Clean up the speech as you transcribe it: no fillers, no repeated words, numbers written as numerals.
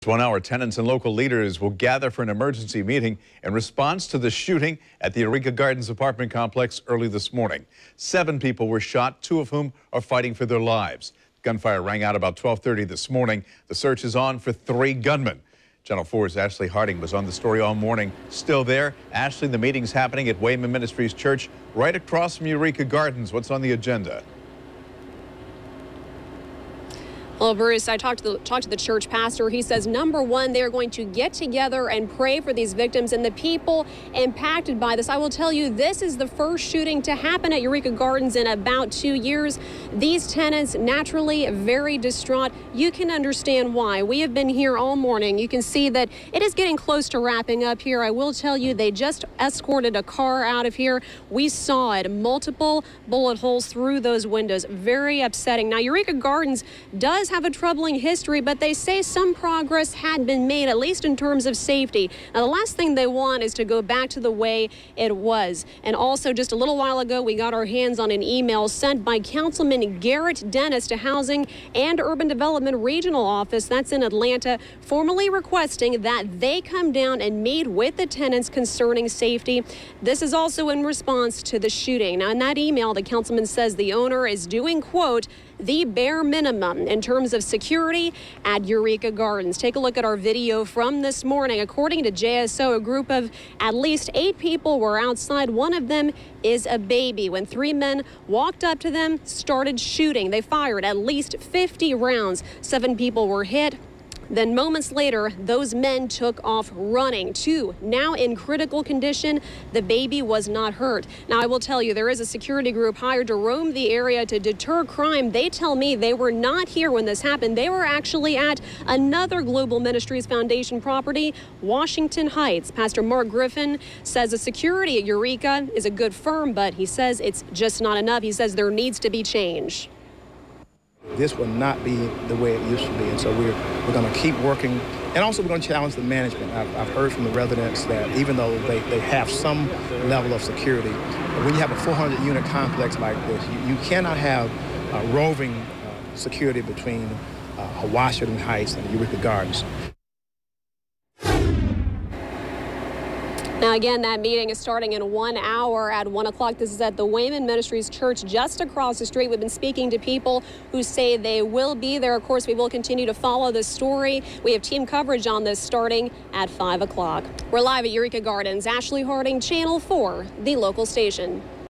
1 hour, tenants and local leaders will gather for an emergency meeting in response to the shooting at the Eureka Gardens apartment complex early this morning. 7 people were shot, 2 of whom are fighting for their lives. Gunfire rang out about 12:30 this morning. The search is on for 3 gunmen. Channel 4's Ashley Harding was on the story all morning. Still there. Ashley, the meeting's happening at Wayman Ministries Church right across from Eureka Gardens. What's on the agenda? Well, Bruce, I talked to the church pastor. He says, number one, they're going to get together and pray for these victims and the people impacted by this. I will tell you, this is the first shooting to happen at Eureka Gardens in about 2 years. These tenants, naturally very distraught. You can understand why. We have been here all morning. You can see that it is getting close to wrapping up here. I will tell you, they just escorted a car out of here. We saw it, multiple bullet holes through those windows. Very upsetting. Now, Eureka Gardens does have a troubling history, but they say some progress had been made, at least in terms of safety. Now, the last thing they want is to go back to the way it was. And also, just a little while ago, we got our hands on an email sent by Councilman Garrett Dennis to Housing and Urban Development Regional Office, that's in Atlanta, formally requesting that they come down and meet with the tenants concerning safety. This is also in response to the shooting. Now, in that email, the councilman says the owner is doing, quote, the bare minimum in terms of security at Eureka Gardens. Take a look at our video from this morning. According to JSO, a group of at least 8 people were outside. One of them is a baby when 3 men walked up to them, started shooting. They fired at least 50 rounds. 7 people were hit. Then moments later, those men took off running. 2 now in critical condition. The baby was not hurt. Now, I will tell you, there is a security group hired to roam the area to deter crime. They tell me they were not here when this happened. They were actually at another Global Ministries Foundation property, Washington Heights. Pastor Mark Griffin says the security at Eureka is a good firm, but he says it's just not enough. He says there needs to be change. This will not be the way it used to be, and so we're going to keep working, and also we're going to challenge the management. I've heard from the residents that even though they have some level of security, when you have a 400-unit complex like this, you cannot have roving security between Washington Heights and Eureka Gardens. Now, again, that meeting is starting in 1 hour at 1 o'clock. This is at the Wayman Ministries Church just across the street. We've been speaking to people who say they will be there. Of course, we will continue to follow this story. We have team coverage on this starting at 5 o'clock. We're live at Eureka Gardens. Ashley Harding, Channel 4, the local station.